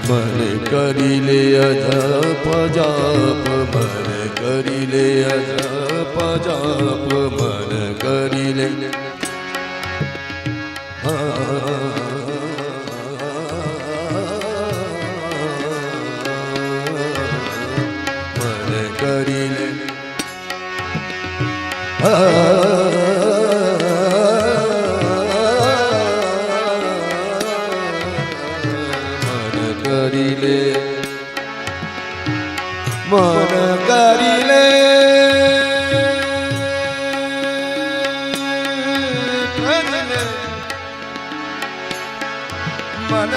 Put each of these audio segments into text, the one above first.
मन करिले अजप जाप, मन करिले अजप जाप, मन करिले मन करिले मन करिले मन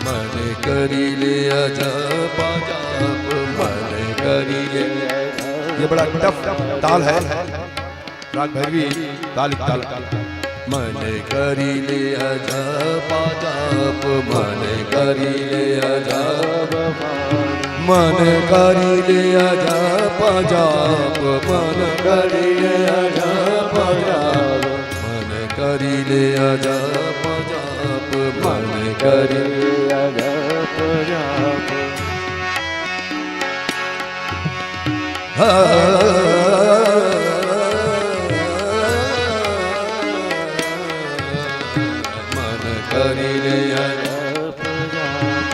मन करिले अजप जाप, मन करिले। ये बड़ा टफ ताल है, राग भैरवी ताल। मन करिले अजप जाप, मन करिले अजप, मन करिले अजप जाप, मन करिले अजप जाप, मन करिले अजप जाप, मन करिले अजप जाप। मन करिले अजप जाप,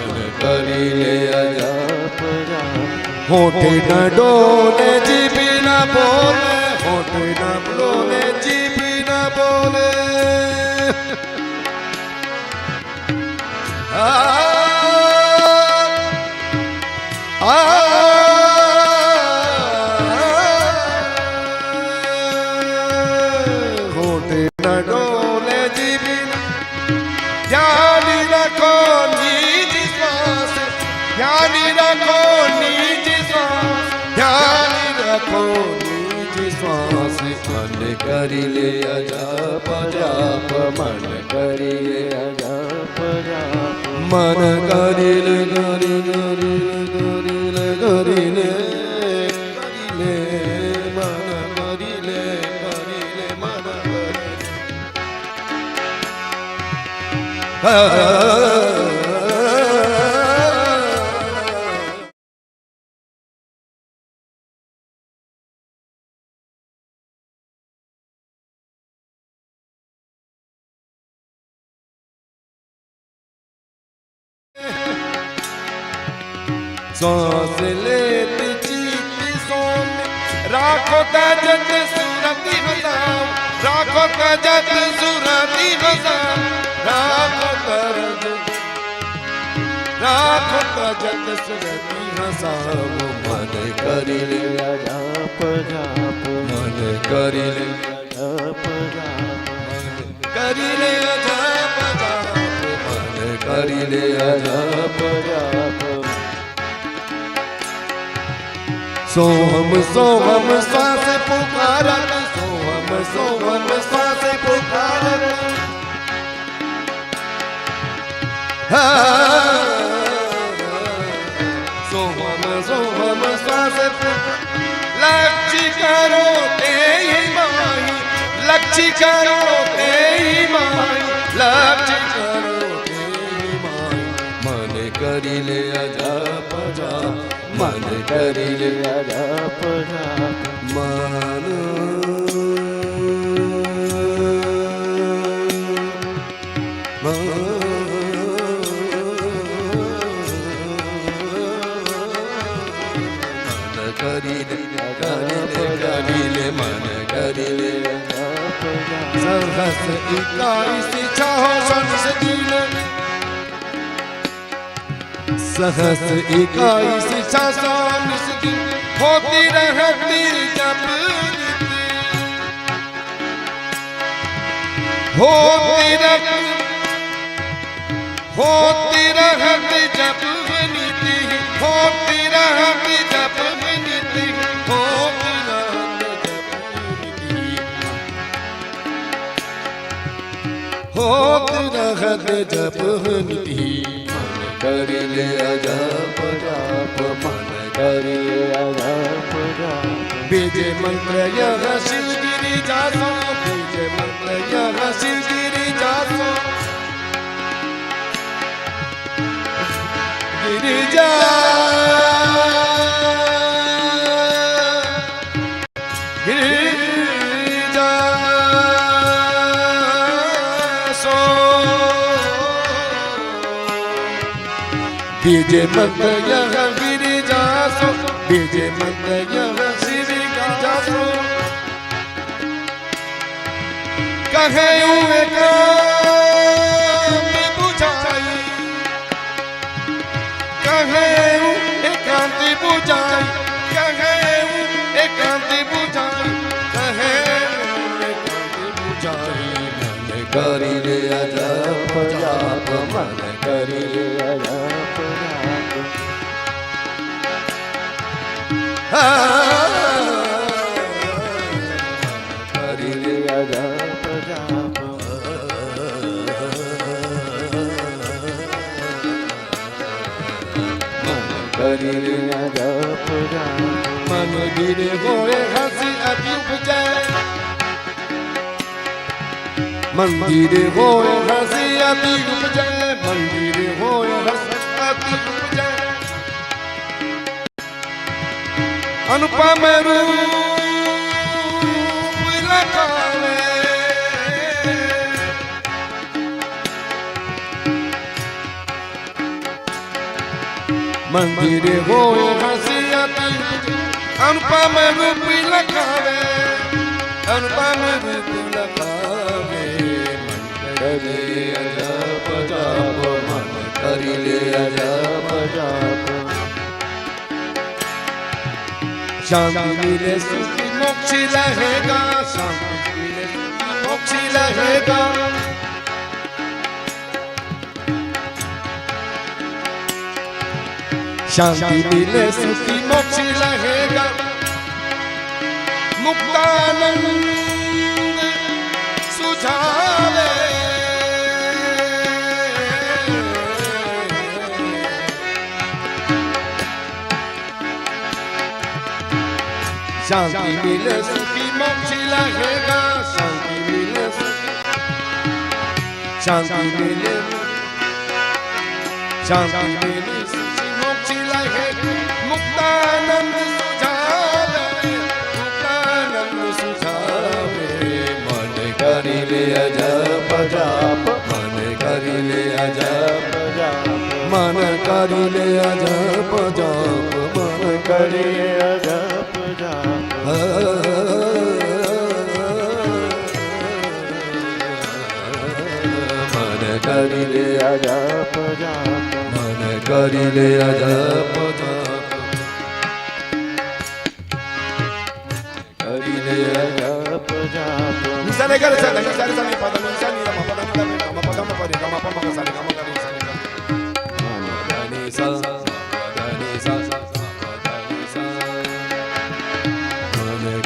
मन करिले अजप जाप। होठे न डोले जीभी न बोले, होठे न डोले जीभी न बोले, होठे न डोले जीभी न। ध्यानी रखो निज श्वास, ध्यानी रखो निज श्वास, ध्यानी रखो निज श्वास। मन करिले अजप जाप, मन करिले अजप जाप, मन करिले करिले करिले करिले करिले, मन करिले करिले मन करिले। सांस लेते चीत सोम, राखो तजत सुरति बसाओ, राखो तजत सुरति बसाओ, राखो तजत सुरति बसाओ। मन करिले अजप जाप, मन करिले अजप जाप, करिले अजप जाप, मन करिले अजप जाप। सोहम सोहम श्वास पुकारत, सोहम सोहम श्वास पुकारत, सोहम सोहम श्वास पुकारत। लक्ष्य करो ते ही माही, लक्ष्य करो ते ही माही, लक्ष्य करो ते ही माही। मन करिले अजप जाप, मन करिले अजप जाप, मन करिले करिले मन करिले अजप जाप। सहस 21 चाहो संस दिले, सहस 21 सांस दिन होती रहती जप रीति, होती रहती जप नीति, होती रहती जप नीति, होती रहती जप नीति, होत रहत जप निधि करिले अजप जाप मन करिले अजप जाप बीजे मंत्र यह शिवगिरि जासो बीजे मंत्र यह शिवगिरि जासो गिरिजा गिरिजा सो बीजे मंत्र यह गिरिजा सो बीजे मंत्र यह श्री गिरिजा सो कहे हुए काम बुझाई कहे एकांति बुझाई कहे एकांति बुझाई कहे एकांति बुझाई मन करिले अजप जाप मन करिले अजप जाप करिले अजप जाप करिले अजप जाप मन गिरे होए हंसी अति उपजाए मंदिर होए हंसी अति उपजाए मंदिर होए हंसी अति उपजाए अनुपम रूप लगावे मंदिर होए हंसी अति अनुपम रूप लगावे अनुपम रूप लगावे करिले अजप जाप मन करिले अजप जाप शांति मिले सुखी मोक्ष रहेगा शांति मिले सुखी मोक्ष रहेगा शांति मिले सुखी मोक्ष रहेगा मुक्तानंद सुझावे शांति मिले सुखी मोक्ष लगेगा शांति मिले शांति मिले सुखी मोक्ष लगेगा मुक्तानंद सुझावे मुक्तानंद सुझावे मन करिले अजप जाप मन करिले अजप जाप मन करिले अजप जाप मन करिले अजप जाप मन करिले अजप जाप मन करिले अजप जाप करिले अजप जाप निशाने कर सा निशाने सा नि पद निशाने रा पद नि रा पद म परि गा म प म सा गा म गा निशाने का नि सा नि सा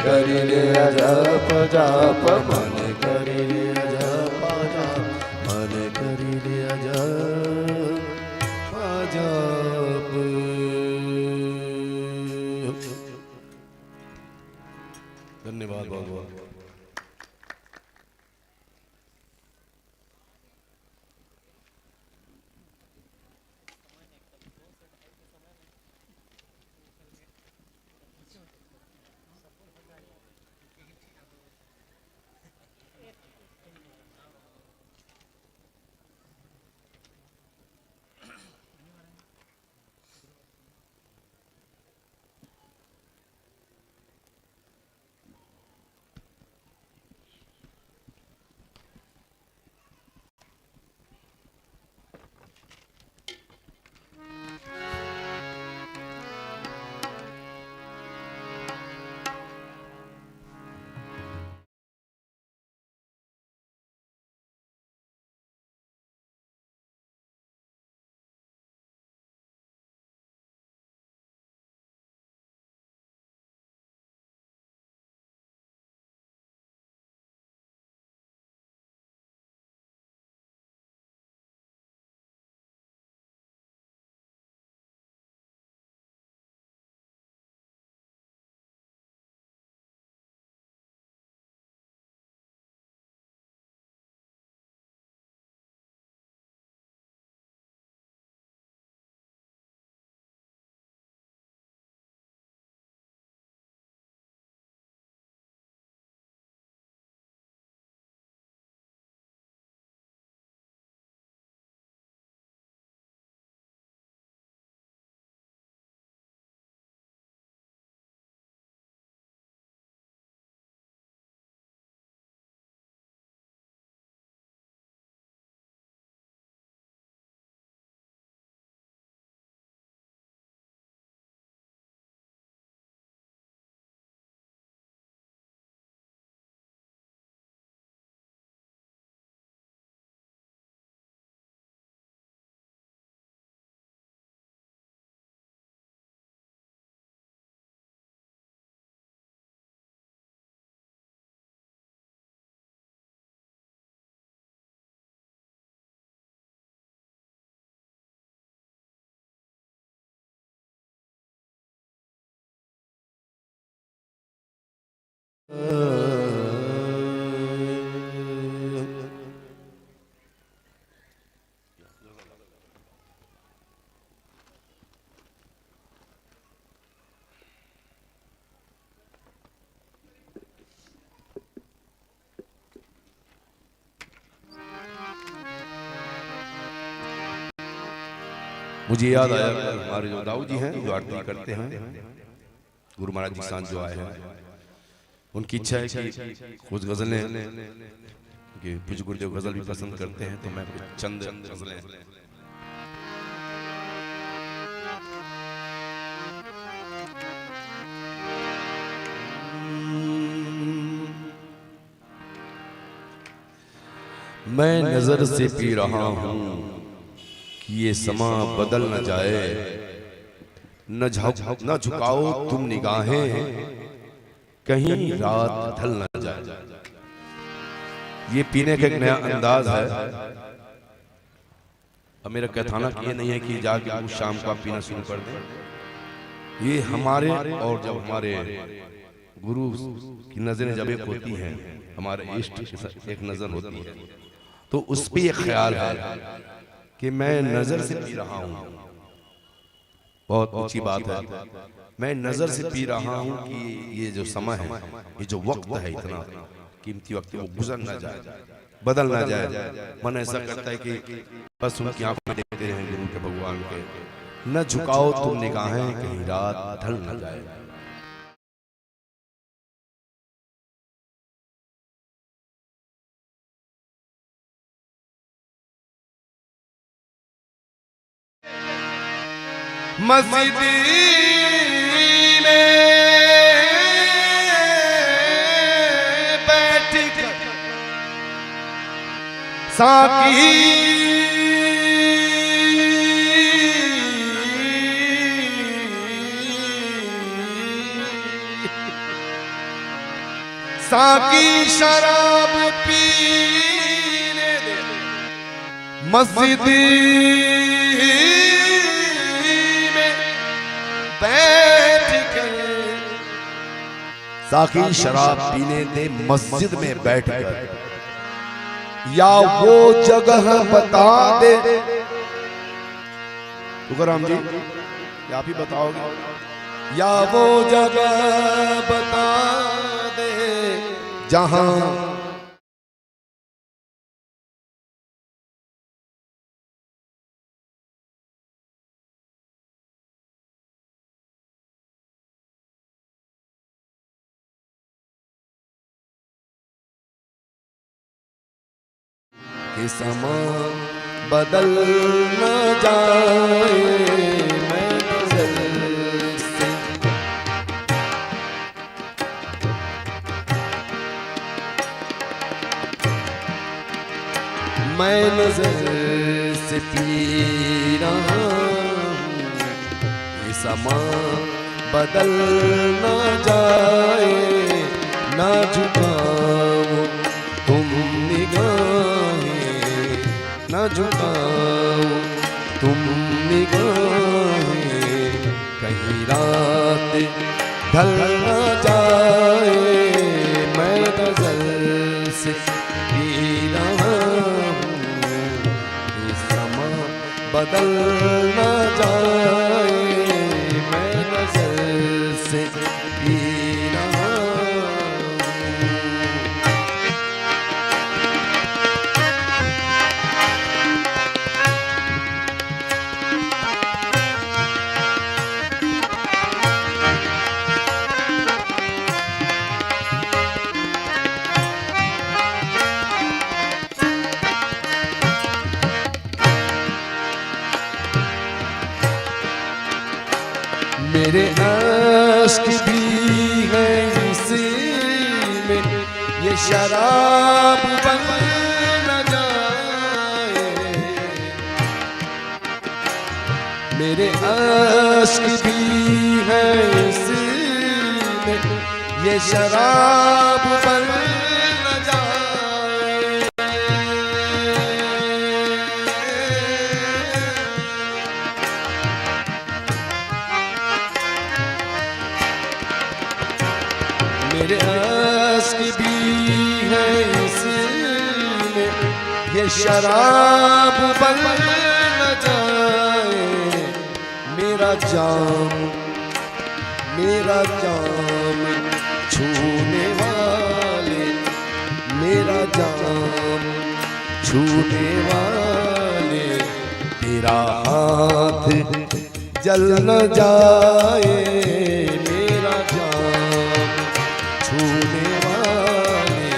करिले अजप जाप मन करिले अजप जाप मन करिले अजप जाप धन्यवाद बहुत बहुत मुझे याद आया हमारे जो दाऊ जी हैं जो आरती करते हैं, गुरु महाराज जी के साथ जो आए हैं, उनकी इच्छा है कि कुछ गजलें, कि पूज्य गुरुदेव गजल भी पसंद करते हैं, तो मैं कुछ चंद गजलें मैं नजर से पी रहा हूं कि ये समा बदल न जाए, न झुकाओ तुम निगाहें, कहीं रात ढल न जाए। ये पीने का एक नया अंदाज है। अब मेरा कहना कि ये नहीं है कि जाके उस शाम को पीना शुरू कर दें। ये हमारे और जब हमारे गुरु की नजरें जब एक होती हैं, हमारे इष्ट की एक नजर होती है, तो उस पे एक ख्याल है कि मैं नजर से पी रहा हूं। बहुत ऊंची बात है, मैं नजर से पी रहा हूं कि ये जो समय है, ये जो वक्त है, इतना कीमती वक्त, वो गुजर ना जाए, बदल ना जाए। मन ऐसा करता है कि बस उनकी आंखों में देखते रहें गुरु के, भगवान के। न झुकाओ तुम निगाहें, कहीं रात ढल ना जाए। मस्जिद में बैठ कर साकी साकी शराब पीने दे, मस्जिद साकी शराब पीने दे मस्जिद में बैठकर, या वो जगह बता दे। तुकाराम जी, क्या आप ही बताओगे? या वो जगह बता दे जहां कि समा बदल न जाए, मैं नजर से मैं नजर से पी रहा हूं, कि समा बदल न जाए, ना झुकाओ तुम निगाहें, न झुकाओ तुम निगाहें, कहीं रात ढल न जाए, मैं नजर से पी रहा हूं, ये समा बदल न जाए, मैं नजर से पी रहा हूं। मेरे अश्क भी है इसमें, ये शराब बन न जाए, मेरे अश्क भी है इसमें, ये शराब बन न जाए। मेरे ये शराब बन न जाए मेरा जाम छूने वाले, मेरा जाम छूने वाले, तेरा हाथ जल न जाए मेरा जाम छूने वाले,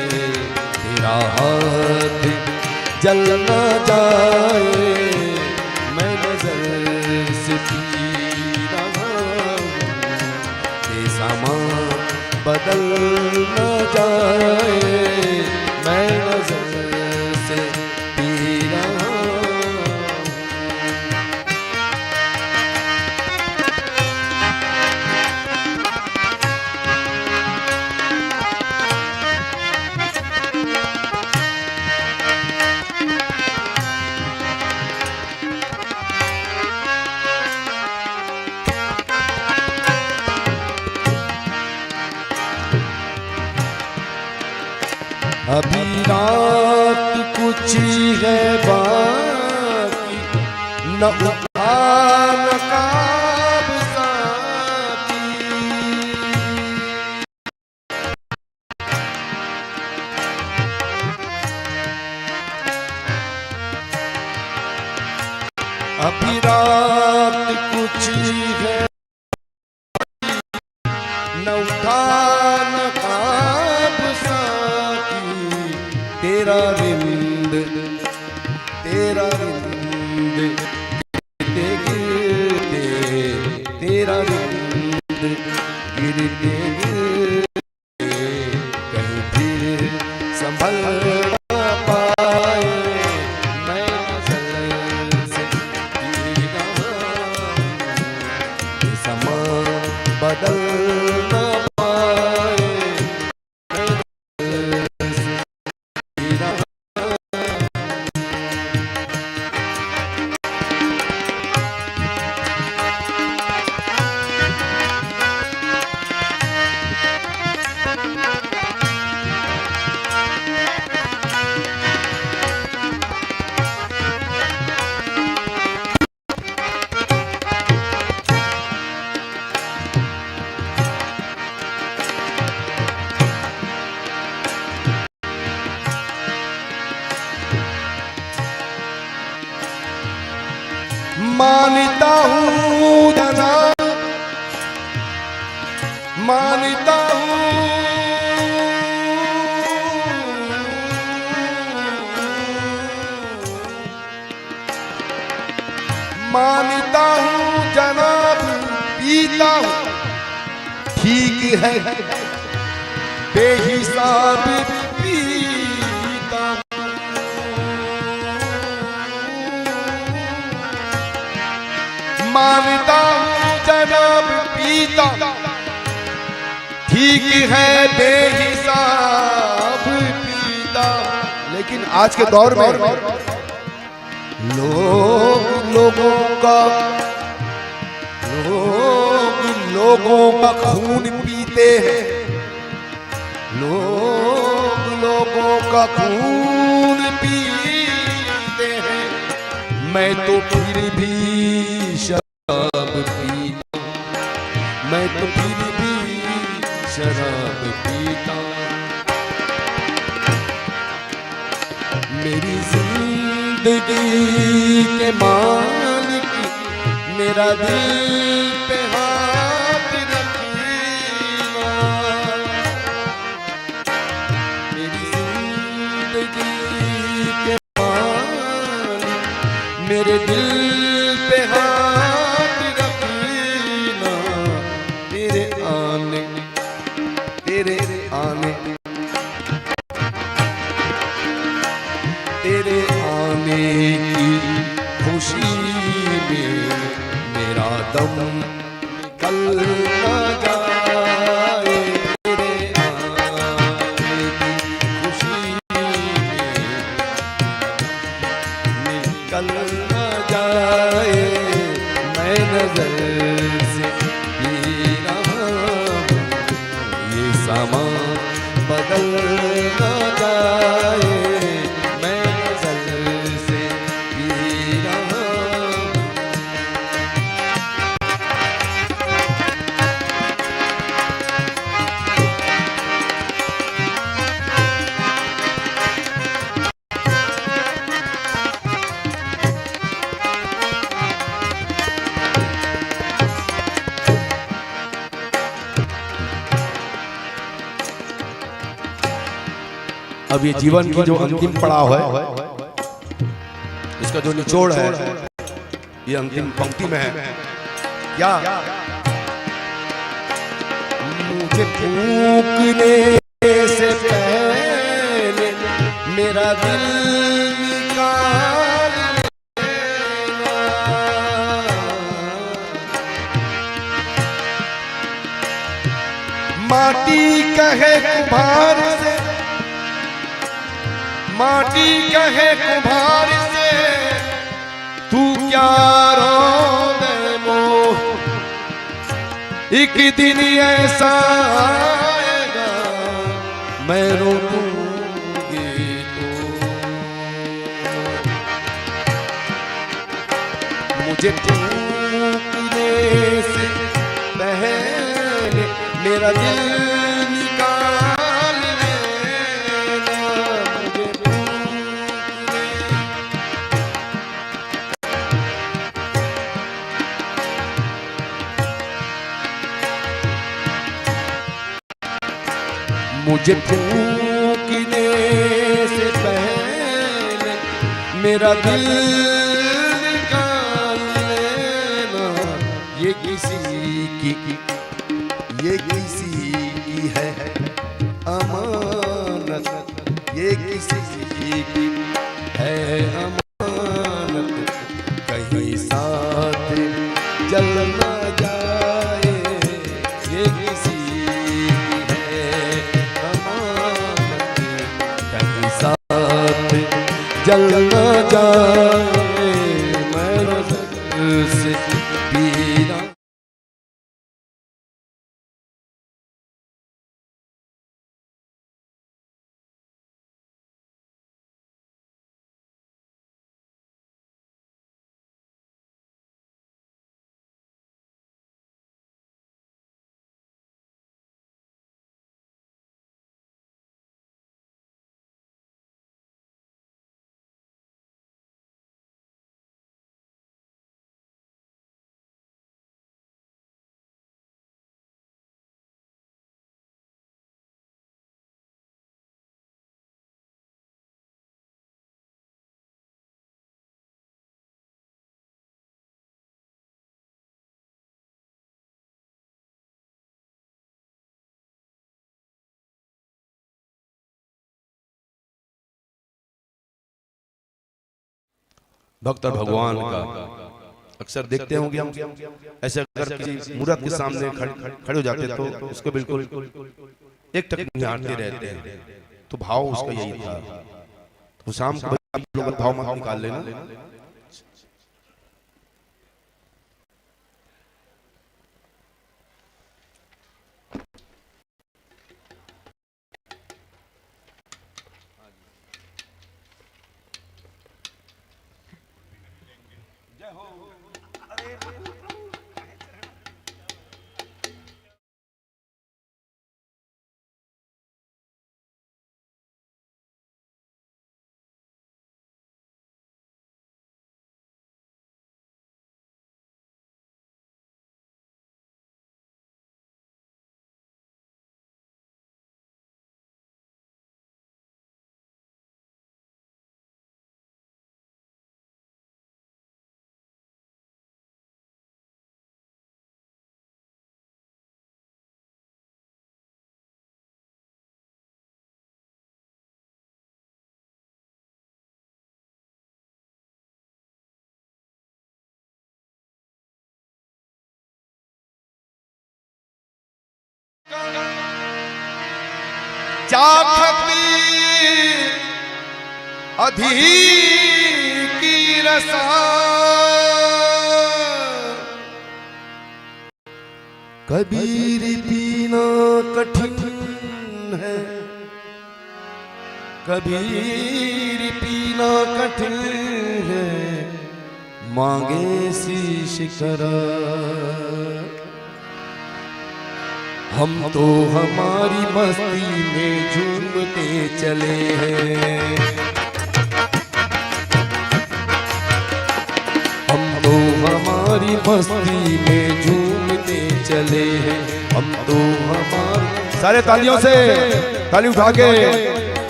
तेरा हाथ जल न जाए, मैं नजर से पी रहा हूँ, ये समा बदल न जाए, मैं नजर से पी रहा हूँ। अभी रात कुछ है बाकी, न उठा नकाब साकी, अभी रात कुछ है न उठा नकाब साकी, तेरा रिंद गिरते गिरते, तेरा रिंद गिरते गिरते, कहीं फिर संभल न पाए, मैं नजर से पी रहा हूँ, समा बदल न पाए, मैं नजर से पी रहा हूँ। मानता हूँ जनाब, मानता हूँ, मानता हूँ जनाब, पीता हूँ ठीक है, बेहिसाब पीता हूँ, मानता हूँ जनाब पीता ठीक है, बेहिसाब पीता, लेकिन आज के दौर में लोगों का खून पीते हैं, लोगों का खून पीते हैं, मैं तो फिर भी शराब पीता, मैं तो फिर भी शराब पीता, मेरी जिंदगी के मालिक, मेरा दिल पे हाथ रखना, मेरी जिंदगी के मालिक, मेरे दिल पे हाथ रखना, तेरे आने तेरे आने की खुशी में मेरा दम निकल न जाए, तेरे आने की खुशी में निकल न जाए, मैं नजर से पी रहा हूँ, ये समा बदल न जाए, मैं नजर अब ये जीवन की जो अंतिम पड़ाव है, इसका जो निचोड़ है, ये अंतिम पंक्ति में है। क्या? मुझे फूंकने से पहले मेरा दिल निकाल लेना। माटी कहे कुम्हार से, माटी कहे कुम्हार से, तू क्या रोने मोह, एक दिन ऐसा आएगा मैं रोऊंगी तो। मुझे फूंकने से पहले मेरा दिल निकाल लेना। मुझे मुझे फूंकने से पहले मेरा दिल निकाल लेना। ये किसी की है अमानत, ये किसी की है अमानत, कहीं साथ जल न जाए। ये किसी की है अमानत, कहीं साथ जल न जाए। मैं नजर से पीना भक्त और भगवान का अक्सर देखते होंगे हम, ऐसे अगर किसी मूर्त के सामने खड़े हो जाते तो उसको बिल्कुल एक टक निहारते रहते हैं। तो भाव उसका यही था। तो शाम को लोग भाव मत निकाल लेना। चाखती अधीर की रसा, कबीर पीना कठिन है, कबीर पीना कठिन है, मांगे शीश करा। हम तो हमारी मस्ती में झूमते चले हैं, हम तो हमारी मस्ती में झूमते चले हैं, हम तो हमारी। सारे तालियों से ताली उठा के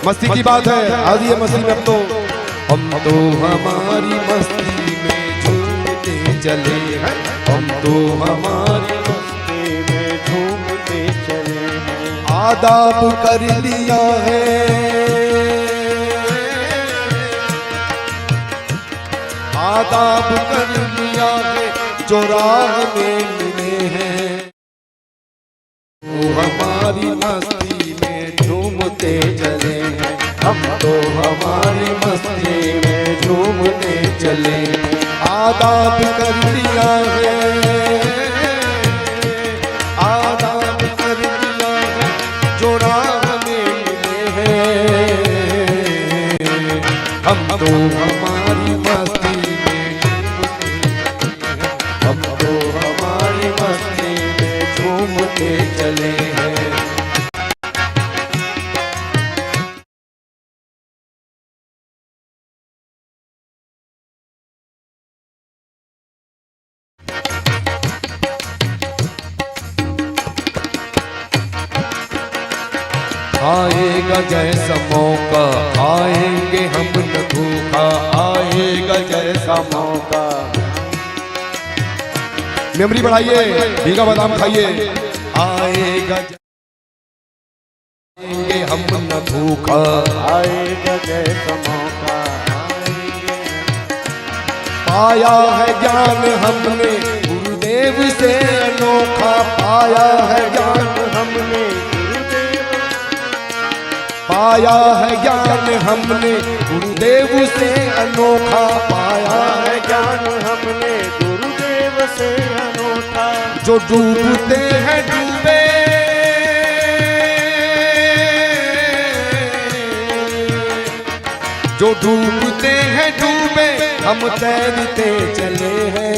मस्ती की बात है, आज ये मस्ती में अब तो हम तो हमारी मस्ती में झूमते चले हैं, हम तो हमारी मस्ती में झूमते चले हैं। आदाब कर लिया है, आदाब कर लिया है जो राह में मिले हैं। तो हमारी मस्ती में झूमते चले हैं, हम तो हमारी मस्ती में झूमते चले हैं। आदाब कर लिया है, आदाब कर लिया है जो राह में मिले हैं। हम तो हमारी मस्ती में हम तो हमारी मस्ती में झूमते चले हैं। आएगा जैसा मौका आएंगे हम न धोखा, आएगा जैसा मौका। मेमोरी बढ़ाइए, भीगा बादाम खाइए। आएगा आएंगे हम न धोखा, आएगा जैसा मौका आएंगे। पाया है ज्ञान हमने गुरुदेव से अनोखा, पाया है ज्ञान हमने पाया है ज्ञान हमने गुरुदेव से अनोखा, पाया है ज्ञान हमने गुरुदेव से अनोखा। जो डूबते हैं डूबे, जो डूबते हैं डूबे, हम तैरते चले हैं।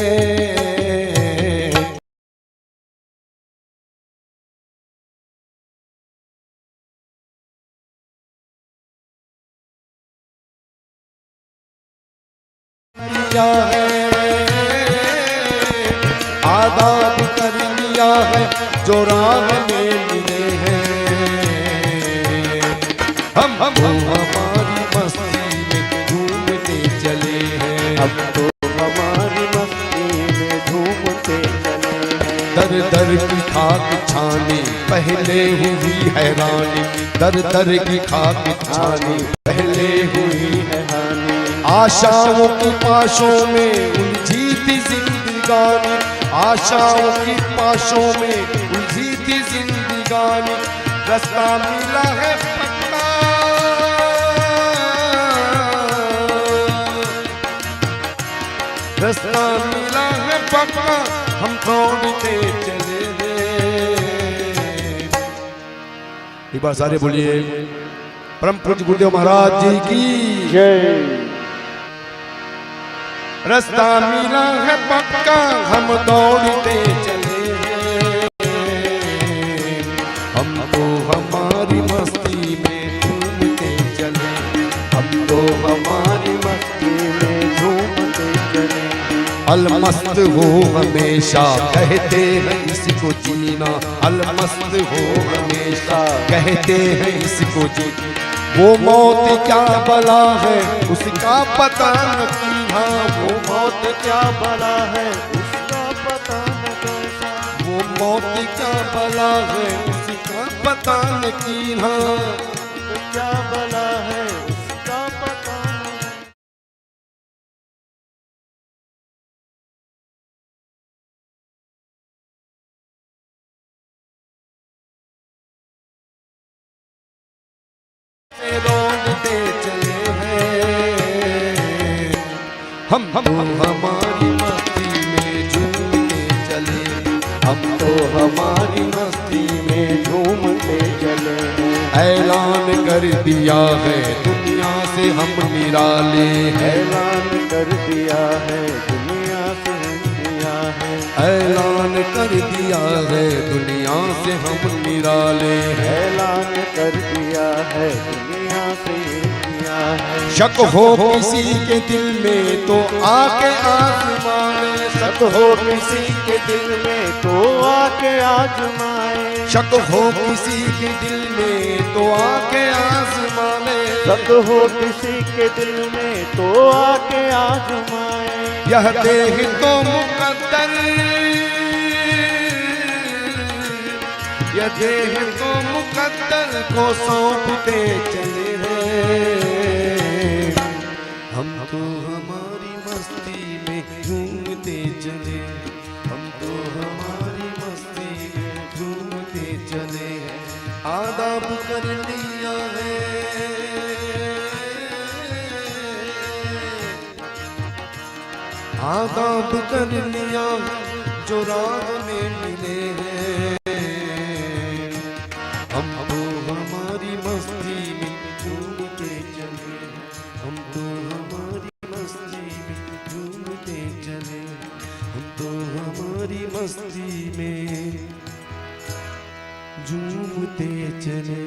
लिया है, आदाब कर लिया है जो राह में मिले हैं। हम तो हमारी मस्ती में झूमते चले हैं, हम तो हमारी मस्ती में झूमते चले हैं। दर दर की खाक छानी पहले हुई हैरानी, दर दर की खाक छानी पहले हुई है हानि। आशाओं की पाशों में उलझी थी जिंदगानी, आशाओं की पाशों में उलझी थी जिंदगानी। रास्ता मिला है पक्का, रास्ता मिला है पक्का, हम दौड़ते चले हैं। एक बार सारे बोलिए परम पूज्य गुरुदेव महाराज जी की जय। रास्ता मिला है पक्का, हम दौड़ते चले हैं। हम तो हमारी मस्ती में झूमते चले, हम तो हमारी मस्ती में झूमते चले। अलमस्त हो हमेशा कहते हैं इसको जीना, अलमस्त हो हमेशा कहते हैं इसको जीना। वो मौत क्या बला है उसका पता न कीन्हा, वो मौत क्या बला है उसका पता न कैसा। वो मौत क्या बला है उसका पता न कीन्हा। क्या बला है उसका पता न। दौड़ते चले हैं, हम हमारी मस्ती में झूमते चले, हम तो हमारी मस्ती में झूमते चले। ऐलान कर दिया है दुनिया से हम निराले हैं, ऐलान कर दिया है दुनिया से हम दिया है। ऐलान कर दिया है दुनिया से हम निराले हैं। ऐलान कर दिया है दुनिया से दिया है। शक हो किसी के दिल में तो आके आसमान में, शक हो किसी के दिल में तो आके आजमाए, शक हो किसी के दिल में तो आके आजमा ले, शक हो किसी के दिल में तो आके आजमाए। यह देह तो मुकद्दर, यह देह तो मुकद्दर को सौंपते चले हैं, हम तो हमारी मस्ती में झूमते चले, हम तो हमारी मस्ती में झूमते चले। आदाब कर लिया है, आदाब कर लिया जो राह में मिले हैं, हम तो हमारी मस्ती में झूमते चले, हम तो हमारी मस्ती में झूमते चले, हम तो हमारी मस्ती में झूमते चले।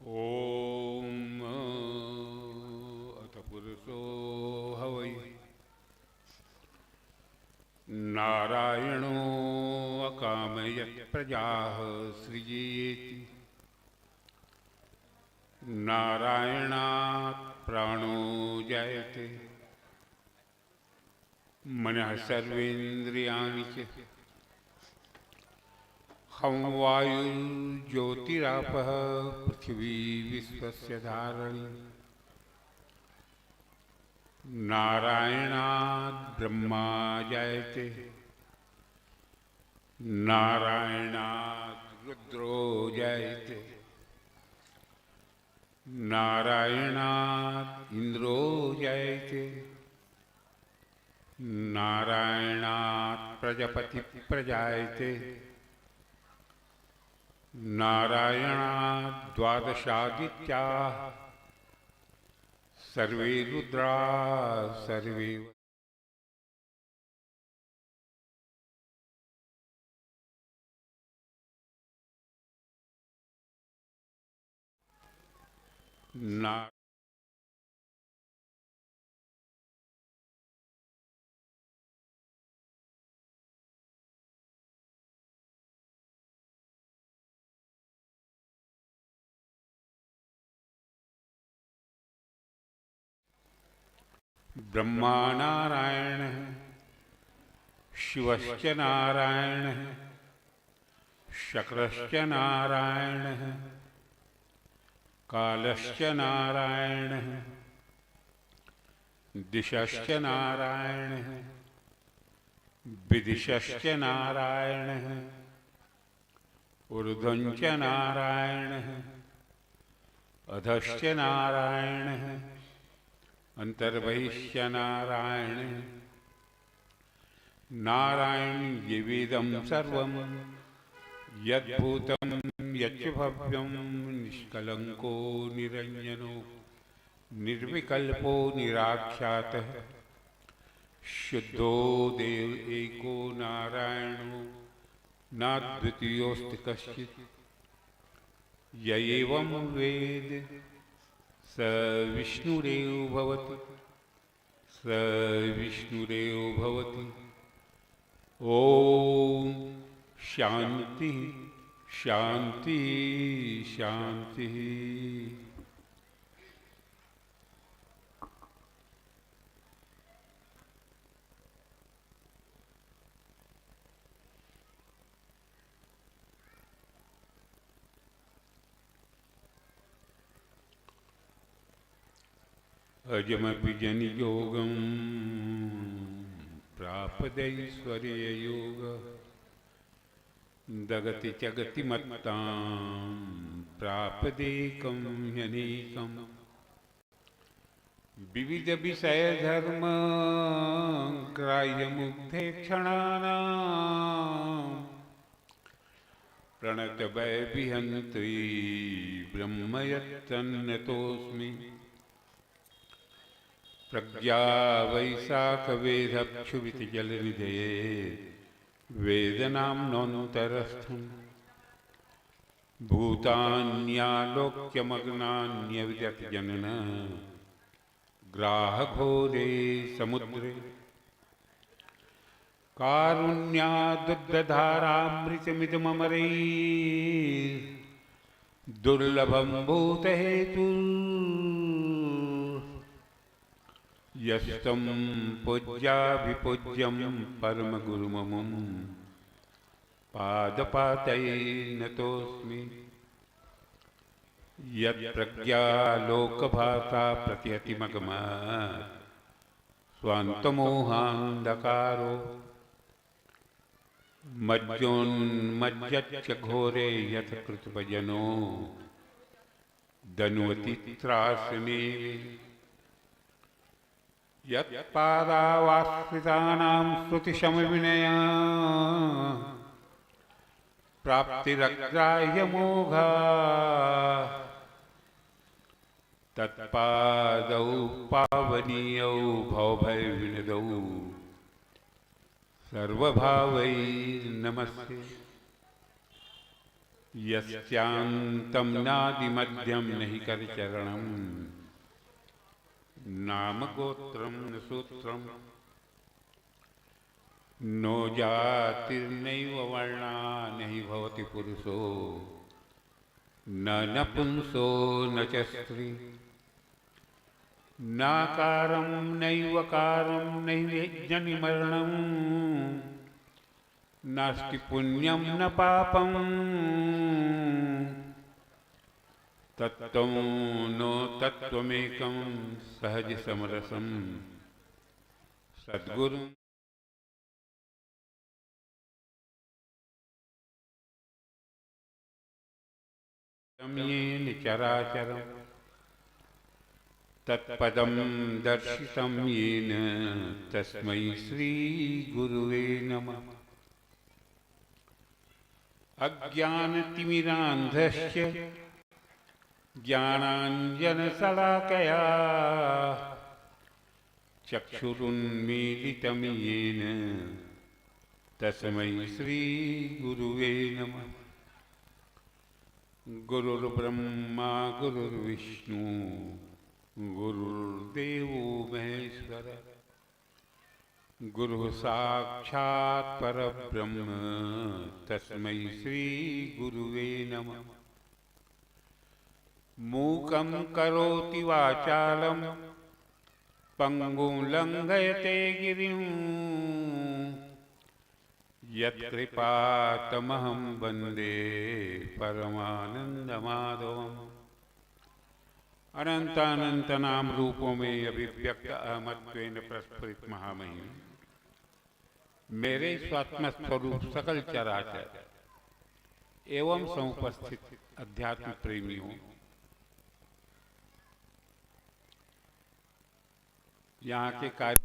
ओम अथ पुरुषो हवै नारायणो अकामयत् प्रजाः सृजेति, नारायणात् प्राणो जायते, मनः सर्वेन्द्रियाणि च, हम वायुर्ज्योतिरापः पृथिवी विश्वस्य धारिणी, नारायणात् ब्रह्मा जायते, नारायणात् रुद्रो जायते, नारायणात् इंद्रो जायते, नारायणात् प्रजापति प्रजायते, नारायणात् द्वादशादित्याः सर्वे रुद्रा सर्वे ना ब्रह्मा नारायण है, शिवश्च नारायण है, शक्रश्च नारायण है, कालश्च नारायण है, दिशश्च नारायण है, विदिशश्च नारायण है, ऊर्ध्वञ्च नारायण है, अधश्च नारायण है, अंतर्बहिश्च नारायण है। नारायण येवेदं सर्वं यद्भूतं यच्च भव्यं निष्कलंको निरंजनो निर्विकल्पो निराख्यातः शुद्धो देव एको नारायणो नाद्वितीयोऽस्ति कश्चित्। य एवं वेद स विष्णुरेव भवति, स विष्णुरेव भवति। ओम शांति शांति शांति। अजमपि जनियोगं प्रापदैश्वर्ययोग दगति च गतिमत्तां प्रापदेकं ह्यनेकम् विविध विषय धर्म ग्राह्य मुग्धे क्षणानां प्रणत वै विहन्त्री ब्रह्म यत्तन्नतोऽस्मि प्रज्ञा वैशाख वेदक्षुभिति जलनिधे वेदनाम्नोऽन्तरस्थं भूतान्यालोक्यमग्नान्यविदत जनन ग्राहघोरे समुद्रे कारुण्यादुग्धधारामृतमिदममरै दुर्लभं भूतहेतु यस्तं पूज्याभिपूज्यं परमगुरुममुं पादपातये नतोऽस्मि यत्प्रज्ञालोकभासा प्रतिहतिमगमात् स्वान्तमोहान्धकारो मज्जोन्मज्जच्च घोरे यथ कृतभजनो दन्वति त्रासने यत्पादावाश्रितानां स्तुतिशमविनया प्राप्तिरग्राह्यमोघा तत्पादौ पावनीयौ भवभयविनदौ सर्वभावैर्नमस्ते यस्यान्तं नादिमध्यं नहि करचरणं नाम गोत्रं न सूत्रं नो जातिर्नैव वर्णा नहि भवति पुरुषो न नपुंसो न च स्त्री नाकारं नैवकारं नैव जनिमरणं नास्ति पुण्यं न पापं तत्त्वं नो तत्त्वमेकं सहज समरसं सद्गुरु येन चराचरं तत्पदं दर्शितं येन तस्मै श्रीगुरुवे नमः अज्ञानतिमिरान्धस्य ज्ञानाञ्जनशलाकया चक्षुरुन्मीलितं येन तस्मै श्रीगुरुवे नमः गुरुर्ब्रह्मा गुरुर्विष्णु गुरुर्देवो महेश्वर गुरुः साक्षात् परब्रह्म तस्मै श्रीगुरुवे नमः मूकं करोति वाचालं पङ्गुं लङ्घयते गिरिं यत्कृपातमहं वन्दे परमानन्दमाधवम् अनंतानंतनाम रूपों में अभिव्यक्त अहमत्वेन प्रस्फुरित महामहिम मेरे स्वात्म स्वरूप सकल चराचर एवं समुपस्थित अध्यात्म प्रेमियों, यहाँ के कार्य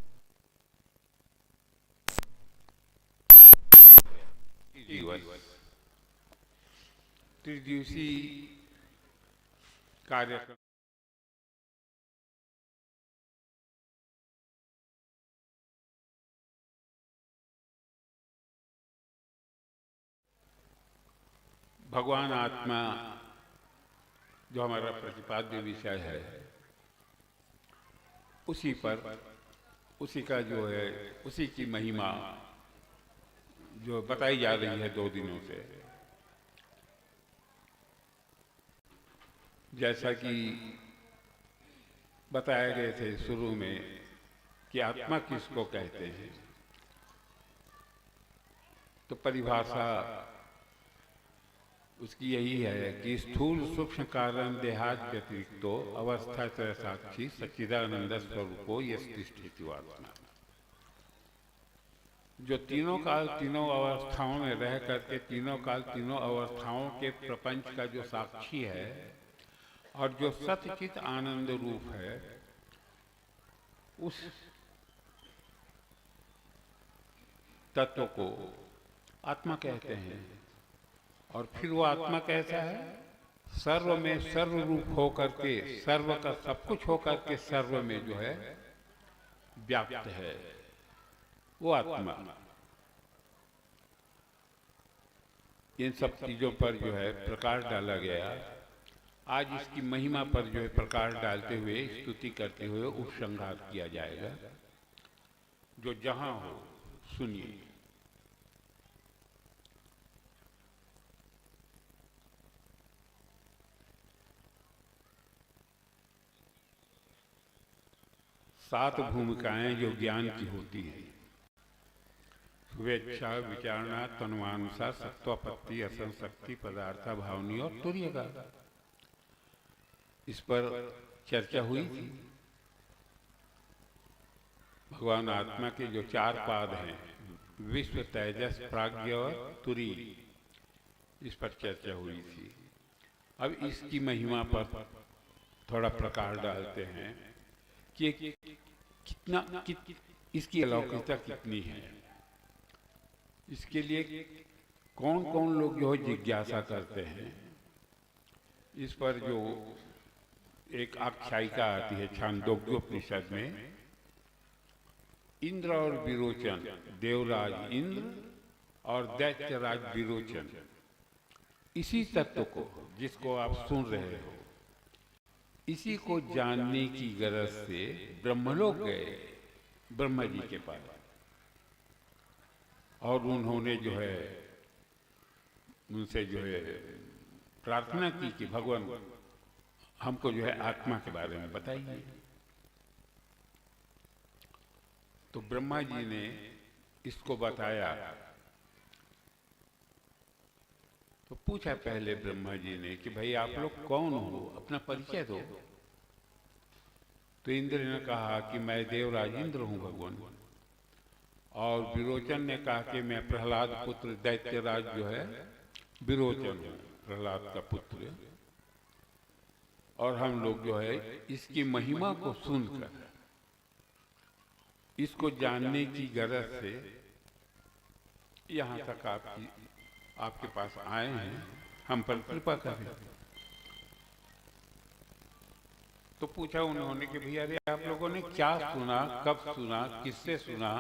त्रिदिवसीय कार्यक्रम भगवान आत्मा जो हमारा प्रतिपाद्य विषय है उसी पर उसी का जो है उसी की महिमा जो बताई जा रही है 2 दिनों से। जैसा कि बताया गए थे शुरू में कि आत्मा किसको कहते हैं, तो परिभाषा उसकी यही है कि स्थूल सूक्ष्म कारण देहात व्यतिरिक्तो अवस्था च साक्षी सच्चिदानंद स्वरूपो यस्तिष्ठिति आत्मा। जो तीनों काल तीनों अवस्थाओं में रह करके तीनों काल तीनों अवस्थाओं के प्रपंच का जो साक्षी है और जो सच्चित आनंद रूप है, उस तत्व को आत्मा कहते हैं। और फिर वो आत्मा कैसा है? सर्व में सर्व रूप होकर के, सर्व का सब कुछ होकर के सर्व में जो है व्याप्त है, वो आत्मा। इन सब चीजों पर जो है प्रकाश डाला गया। आज इसकी महिमा पर जो है प्रकाश डालते हुए, स्तुति करते हुए उपसंहार किया जाएगा। जो जहां हो सुनिए। सात भूमिकाएं जो ज्ञान की होती हैं: शुभेच्छा, विचारणा, तन्वानुसा, सत्वापत्ति, असंशक्ति, पदार्था, भावनी और तुर्यगा। इस पर चर्चा हुई थी। भगवान आत्मा के जो चार पाद हैं, विश्व, तेजस, प्राज्ञ और तुरी, इस पर चर्चा हुई थी। अब इसकी महिमा पर थोड़ा प्रकाश डालते हैं कि इसकी अलौकिकता कितनी है। इसके लिए कौन कौन लोग जो है जिज्ञासा करते हैं। इस पर जो एक आख्यायिका आती है छांदोग्योपनिषद में, इंद्र और विरोचन, देवराज इंद्र और दैत्यराज विरोचन, इसी तत्व को जिसको आप सुन रहे हो, इसी को जानने की गरज से ब्रह्मलोक गए, ब्रह्मा जी के पास। और उन्होंने जो है उनसे जो है प्रार्थना की कि भगवान हमको जो है आत्मा के बारे में बताइए। तो ब्रह्मा जी ने इसको बताया। तो पूछा पहले ब्रह्मा जी ने कि भाई आप लोग कौन हो, अपना परिचय दो। तो इंद्र ने कहा कि मैं देवराज इंद्र हूं भगवान। और विरोचन ने कहा कि मैं प्रहलाद पुत्र दैत्यराज जो है विरोचन हूं, प्रहलाद का पुत्र। और हम लोग जो है इसकी महिमा को सुनकर, इसको जानने की गरज से यहाँ तक आपके पास आए हैं, हम पर कृपा करें। तो पूछा उन्होंने कि भैया अरे आप लोगों ने क्या सुना, कब सुना, किससे सुना,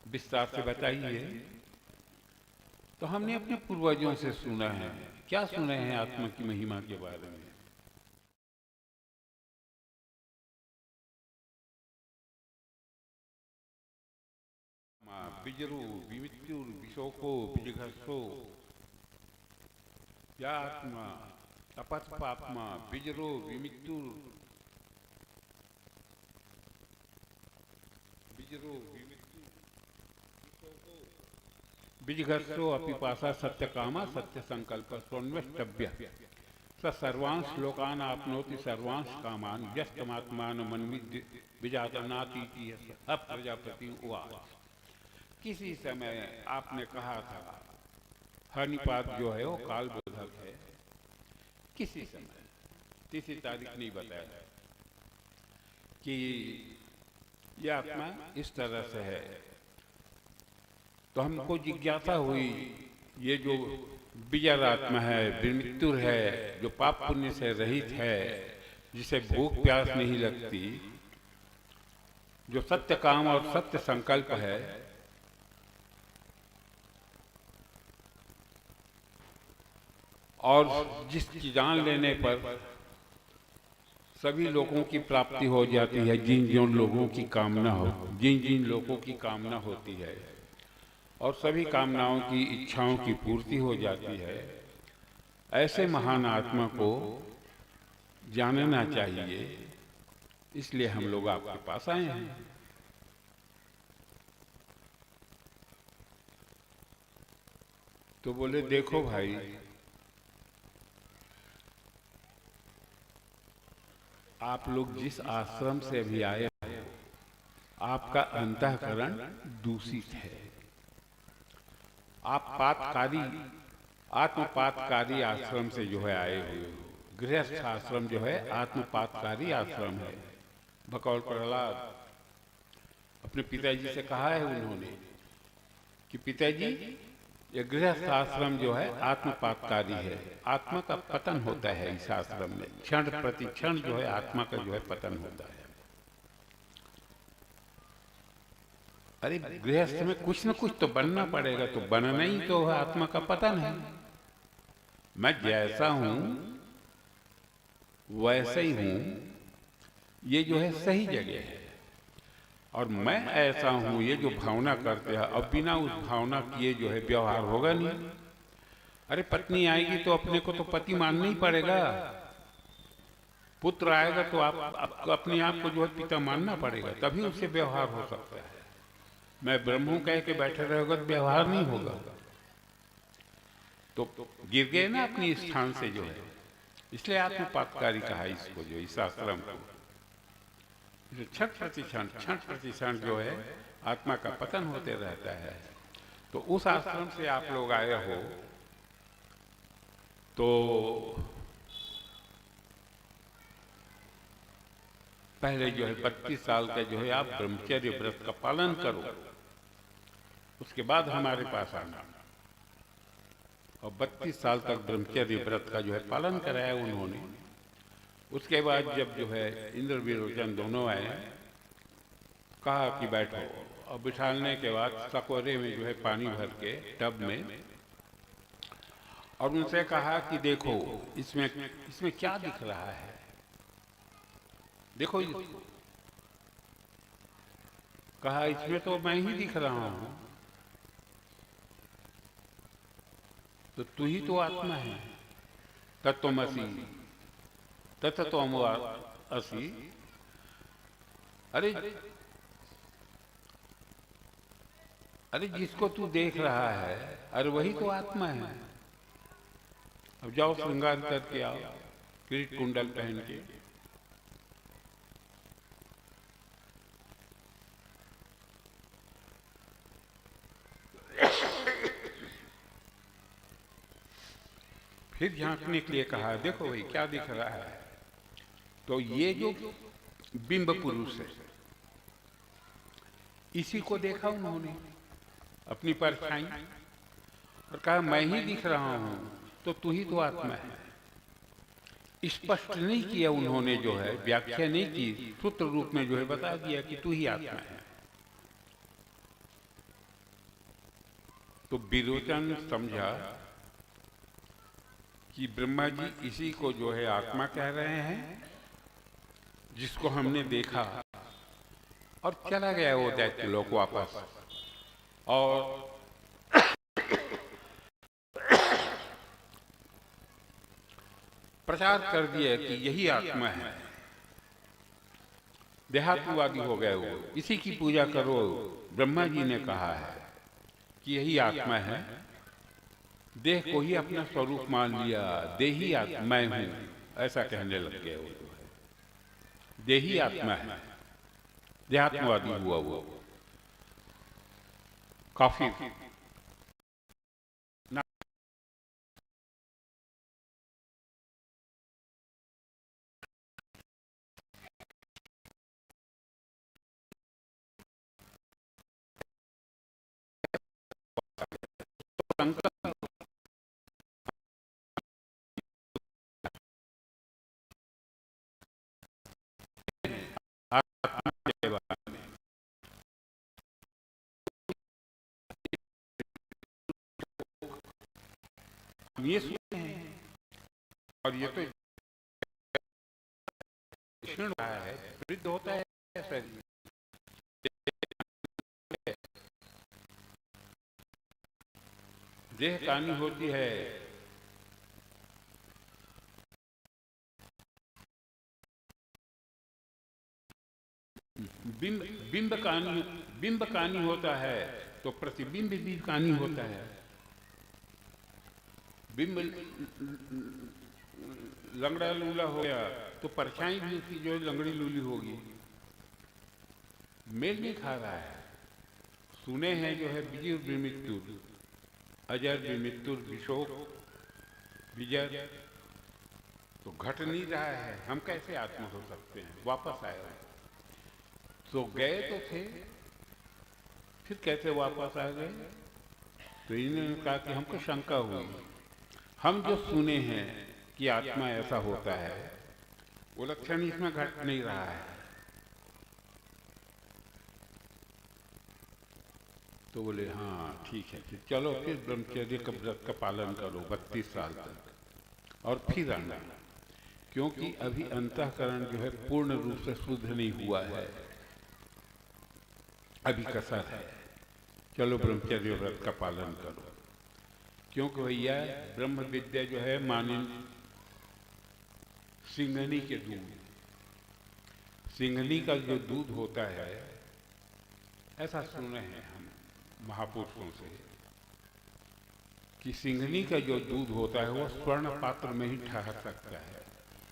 विस्तार से बताइए। तो हमने अपने पूर्वजों से सुना है। क्या सुने हैं आत्मा की महिमा के बारे में? बिजरू विमित्युर विशोको विजघर्षो या आत्मा अपस्पात्मा बिजरो विमित्युर बिजरो विजघर्षो अपिपासा सत्यकामा सत्य संकल्प स्वन्वष्टभ्य स सर्वांश लोकान आपनोति सर्वांश कामान यस्तमात्मान मनमिद्य विजातनातीति अब प्रजापति उवाच। किसी समय आपने कहा था, हनिपात जो है वो काल बोधक है। किसी समय, किसी तारीख नहीं बताया कि यह आत्मा इस तरह से है। तो हमको जिज्ञासा हुई, ये जो विजर आत्मा है, विमृत्युर है, जो पाप पुण्य से रहित है, जिसे भूख प्यास नहीं लगती, जो सत्य काम और सत्य संकल्प है, और जिसकी जान लेने पर सभी लोगों की प्राप्ति हो जाती है, जिन जिन लोगों की कामना हो, जिन जिन लोगों की कामना होती है, और सभी कामनाओं की इच्छाओं की पूर्ति हो जाती है। ऐसे महान आत्मा को जानना चाहिए, इसलिए हम लोग आपके पास आए हैं। तो बोले देखो भाई, आप लोग जिस आश्रम से अभी आए हो, आपका अंतःकरण दूषित है। आप पातकारी, आत्मपातकारी आश्रम से जो है आए हुए हो। गृहस्थ आश्रम जो है आत्मपातकारी आश्रम है। बकौल प्रहलाद अपने पिताजी से कहा है उन्होंने कि पिताजी, ये गृहस्थ आश्रम जो है आत्मपातकारी है। आत्मा का पतन होता है इस आश्रम में, क्षण प्रति क्षण जो है आत्मा का जो है पतन होता है। अरे गृहस्थ में कुछ न कुछ तो बनना पड़ेगा, तो बनना ही तो है आत्मा का पतन है। मैं जैसा हूं वैसे ही हूं, ये जो है सही जगह है। और मैं ऐसा हूं, ये जो भावना करते हैं, अब बिना उस भावना किए जो है व्यवहार होगा नहीं। अरे पत्नी आएगी तो अपने को तो पति मानना ही पड़ेगा। पुत्र आएगा तो आप अपने आप को जो है पिता मानना पड़ेगा, तभी उससे व्यवहार हो सकता है। मैं ब्रह्म हूं कह के बैठे रहोगे तो व्यवहार नहीं होगा। तो गिर गए ना अपनी स्थान से जो है। इसलिए आत्मपातकारी कहा इसको, जो इस आश्रम को। क्षण प्रतिक्षण जो है आत्मा का पतन होते रहता है। तो उस आश्रम से आप लोग आए हो, तो पहले जो है 32 साल का जो है आप ब्रह्मचर्य व्रत का पालन करो, उसके बाद हमारे पास आना। और 32 साल तक ब्रह्मचर्य व्रत का जो है पालन कराया उन्होंने। उसके बाद जब जो है इंद्र विरोचन दोनों आए, कहा कि बैठो। और बिठाने के बाद सकोरे में जो है पानी भर के टब में, और उनसे कहा कि देखो इसमें क्या दिख रहा है, देखो इसको। कहा इसमें तो मैं ही दिख रहा हूं। तो तू ही तो आत्मा है, तत्वमसि तत्त्वमसि। अरे जिसको तू देख रहा है, अरे वही तो आत्मा है। अब जाओ श्रृंगार करके आओ, किरीट कुंडल पहन के। फिर झांकने के लिए कहा, देखो भाई क्या दिख रहा है। तो ये जो बिंब पुरुष है, इसी को देखा उन्होंने अपनी परछाई, और कहा मैं ही दिख रहा हूं, तो तू ही तो आत्मा है। स्पष्ट नहीं किया उन्होंने, जो है व्याख्या नहीं की, सूत्र रूप में जो है बता दिया कि तू ही आत्मा है। तो विरोचन समझा कि ब्रह्मा जी इसी को जो है आत्मा कह रहे हैं, जिसको हमने देखा। और चला गया वो दैत्य लोक वापस, और प्रचार कर दिया कि यही आत्मा है। देहात्मवादी हो गए वो, इसी की पूजा करो। ब्रह्मा जी ने कहा है कि यही आत्मा है। देह को ही अपना स्वरूप मान लिया, देही आत्मा मैं हूं, ऐसा कहने लग गए वो। देही आत्मा है, देहात्मवादी हुआ वो। काफी ये सुनते हैं, और ये तो क्षीण रहा है, वृद्ध होता है शरीर। देह कानी होती है, बिंब कानी होता है, तो प्रतिबिंब भी कानी होता है। बिंब लंगड़ा लूला हो गया तो परछाई भी उसकी जो लंगड़ी लूली होगी, मेल नहीं खा रहा है। सुने हैं जो है विजय विमित्तुर, अजर विमित्तुर, विशोक विजय, तो घट नहीं रहा है। हम कैसे आत्मा हो सकते हैं? वापस आए तो गए तो थे, फिर कैसे वापस आ गए? तो इन्होंने कहा कि हमको शंका हुई, हम जो सुने हैं कि आत्मा ऐसा होता है, वो लक्षण इसमें घट नहीं रहा है। तो बोले हाँ ठीक है, फिर चलो फिर ब्रह्मचर्य का व्रत का पालन करो 32 साल तक और फिर आना, क्योंकि अभी अंतःकरण जो है पूर्ण रूप से शुद्ध नहीं हुआ है, अभी कसर है। चलो ब्रह्मचर्य व्रत का पालन करो, क्योंकि भैया ब्रह्म विद्या जो है माने सिंघनी के दूध, सिंघनी का जो दूध होता है, ऐसा सुने हैं हम महापुरुषों से कि सिंघनी का जो दूध होता है वो स्वर्ण पात्र में ही ठहर सकता है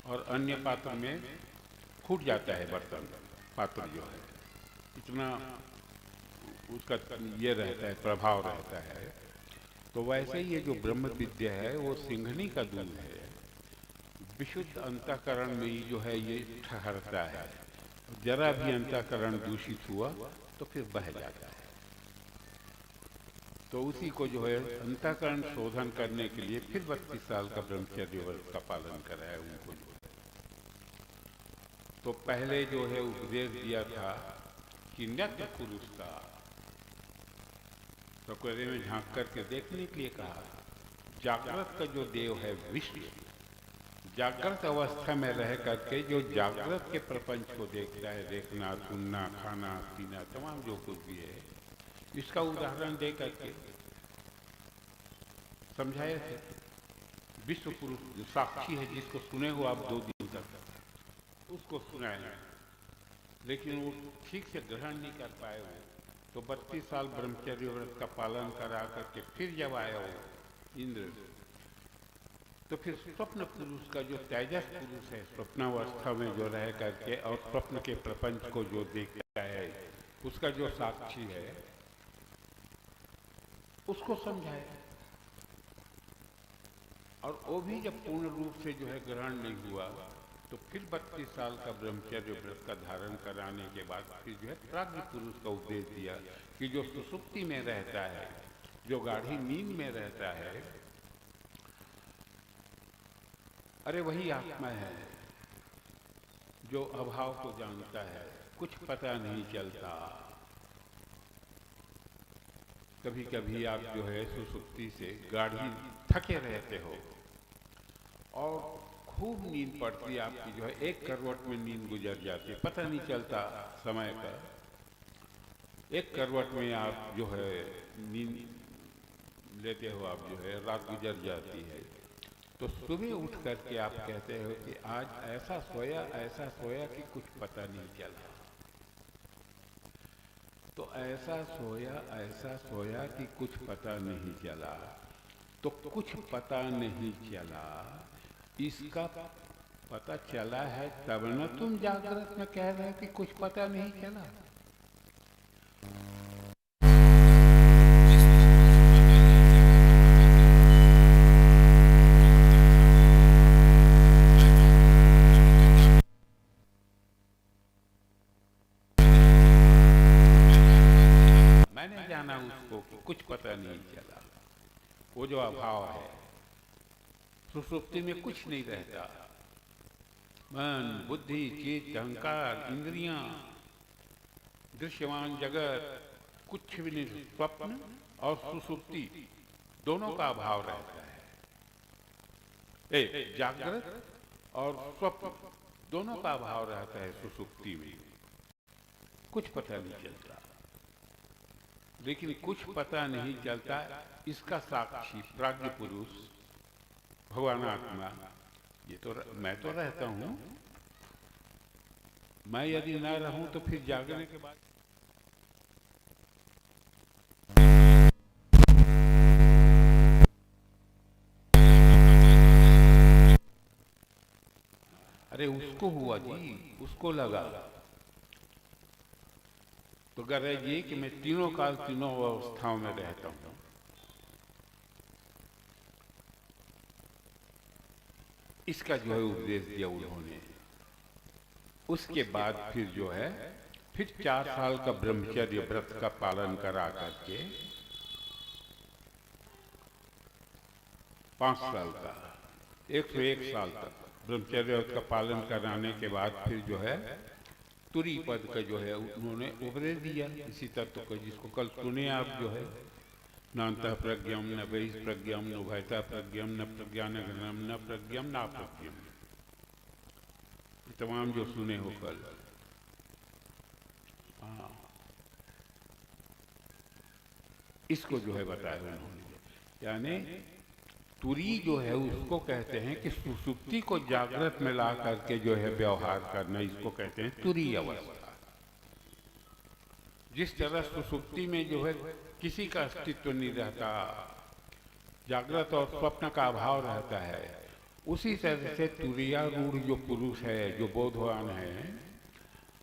और अन्य पात्र में फूट जाता है, बर्तन पात्र जो है, इतना उसका ये रहता है, प्रभाव रहता है। तो वैसे ही ये जो ब्रह्म विद्या है वो सिंघनी का दूध है, विशुद्ध अंतःकरण में ही जो है ये ठहरता है। जरा भी अंतःकरण दूषित हुआ तो फिर बह जाता है। तो उसी को जो है अंतःकरण शोधन करने के लिए फिर 32 साल का ब्रह्मचर्य व्रत का पालन कराया उनको। तो पहले जो है उपदेश दिया था कि नित्य पुरुष का प्रकृति में झांक करके देखने के लिए कहा। जागृत का जो देव है विश्व, जागृत अवस्था में रह करके जो जागृत के प्रपंच को देखता है, देखना, सुनना, खाना, पीना, तमाम जो कुछ भी है, इसका उदाहरण दे करके समझाए थे। विश्व पुरुष जो साक्षी है, जिसको सुने हो आप 2 दिन तक, उसको सुनाए, लेकिन वो ठीक से ग्रहण नहीं कर पाए हो। तो 32 साल ब्रह्मचर्य व्रत का पालन करा करके फिर जब आया हो इंद्र, तो फिर स्वप्न पुरुष का जो तेजस पुरुष है, स्वप्नावस्था में जो रह करके और स्वप्न के प्रपंच को जो देखता है, उसका जो साक्षी है, उसको समझाए। और वो भी जब पूर्ण रूप से जो है ग्रहण नहीं हुआ, तो फिर 32 साल का ब्रह्मचर्य व्रत का धारण कराने के बाद फिर जो है प्राज्ञ पुरुष का उपदेश दिया कि जो सुसुप्ति में रहता है, जो गाढ़ी नींद में रहता है, अरे वही आत्मा है जो अभाव को जानता है, कुछ पता नहीं चलता। कभी कभी आप जो है सुसुप्ति से गाढ़ी थके रहते हो और खूब नींद पड़ती है आपकी, जो है एक करवट में नींद गुजर जाती है, पता नहीं चलता समय का। एक करवट में आप जो है नींद लेते हो, आप जो है रात गुजर जाती है। तो सुबह उठ करके आप कहते हो कि आज ऐसा सोया कि कुछ पता नहीं चला। तो ऐसा सोया कि कुछ पता नहीं चला। तो कुछ पता नहीं चला, इसका पता चला है तब न तुम जागृत में कह रहे हो कि कुछ पता नहीं चला। मैंने जाना उसको कि कुछ पता नहीं चला। वो जो अभाव है, सुषुप्ति में कुछ नहीं रहता, मन, बुद्धि, चित्त, अहंकार, इंद्रियां, दृश्यमान जगत, कुछ भी नहीं। स्वप्न और सुषुप्ति दोनों का अभाव रहता है। जागृत और स्वप्न दोनों का अभाव रहता है सुषुप्ति में, कुछ पता नहीं चलता। लेकिन कुछ पता नहीं चलता, इसका साक्षी प्राज्ञ पुरुष भगवान आत्मा, ये तो मैं तो रहता हूं। मैं यदि ना रहूं तो फिर जागने के बाद अरे उसको हुआ जी, उसको लगा। तो कह रहे जी कि मैं तीनों काल तीनों अवस्थाओं में रहता हूं। इसका जो है उपदेश दिया उन्होंने। उसके बाद फिर जो है, फिर 4 साल का ब्रह्मचर्य व्रत का पालन करा करके 5 साल का 101 साल तक ब्रह्मचर्य व्रत का पालन कराने के बाद फिर जो है तुरी पद का जो है उन्होंने उपदेश दिया इसी तत्व को, जिसको कल सुने आप जो है, नान्तः प्रज्ञम न बहिष्प्रज्ञम न उभयतः प्रज्ञम न प्रज्ञानघनम न प्रज्ञम न अप्रज्ञम, तमाम जो सुने हो कल। हाँ, इसको जो है बताया उन्होंने। यानी तुरी जो है उसको कहते हैं कि सुसुप्ति को जागृत में ला करके जो है व्यवहार करना, इसको कहते हैं तुरी अवस्था। जिस तरह सुसुप्ति में जो है किसी का अस्तित्व नहीं रहता, जागृत और स्वप्न का अभाव रहता है, उसी तरह से तुरीयारूढ़ जो पुरुष है, जो बोधवान है,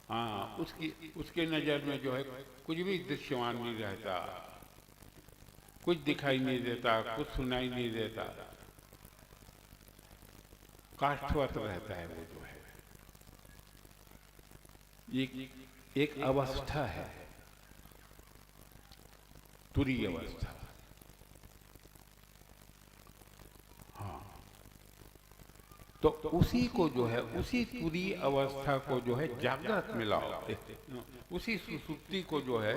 हाँ, उसके नजर में जो है कुछ भी दृश्यमान नहीं रहता, कुछ दिखाई नहीं देता, कुछ सुनाई नहीं देता, काष्ठवत रहता है वो जो है। एक अवस्था है तुरी अवस्था। हाँ, तो उसी को जो है, उसी तुरी अवस्था को जो है जागृत में लाओ, उसी सुसुप्ति को जो है